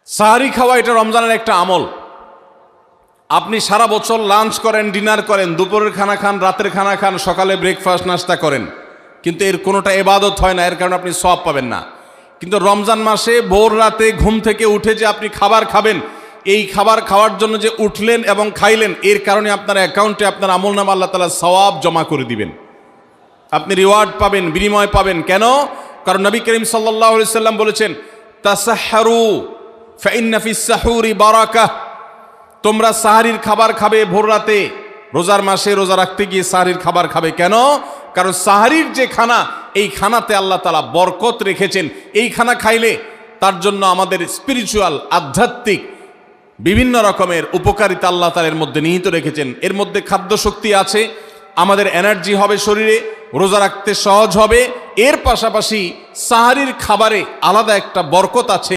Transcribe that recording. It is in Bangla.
সাহারি খাওয়া এটা রমজানের একটা আমল। আপনি সারা বছর লাঞ্চ করেন, ডিনার করেন, দুপুরের খানা খান, রাতের খানা খান, সকালে ব্রেকফাস্ট নাস্তা করেন, কিন্তু এর কোনোটা ইবাদত হয় না, এর কারণে আপনি সওয়াব পাবেন না। কিন্তু রমজান মাসে ভোর রাতে ঘুম থেকে উঠে যে আপনি খাবার খাবেন, এই খাবার খাওয়ার জন্য যে উঠলেন এবং খাইলেন, এর কারণে আপনার অ্যাকাউন্টে আপনার আমলনামা আল্লাহ তাআলা সওয়াব জমা করে দিবেন, আপনি রিওয়ার্ড পাবেন, বিনিময় পাবেন। কেন? কারণ নবী করিম সাল্লাল্লাহু আলাইহি সাল্লাম বলেছেন, তাসাহহারু ফাইন্না ফিস সাহুরি বারাকাহ। তোমরা সাহারির খাবার খাবে ভোর রাতে, রোজার মাসে রোজা রাখতে গিয়ে সাহারির খাবার খাবে। কেন? কারণ সাহারির যে খানা, এই খানাতে আল্লাহ তাআলা বরকত রেখেছেন। এই খানা খাইলে তার জন্য আমাদের স্পিরিচুয়াল, আধ্যাত্মিক বিভিন্ন রকমের উপকারিতা আল্লাহ তাআলা এর মধ্যে নিহিত রেখেছেন। এর মধ্যে খাদ্য শক্তি আছে, আমাদের এনার্জি হবে শরীরে, রোজা রাখতে সহজ হবে। এর পাশাপাশি সাহারির খাবারে আলাদা একটা বরকত আছে,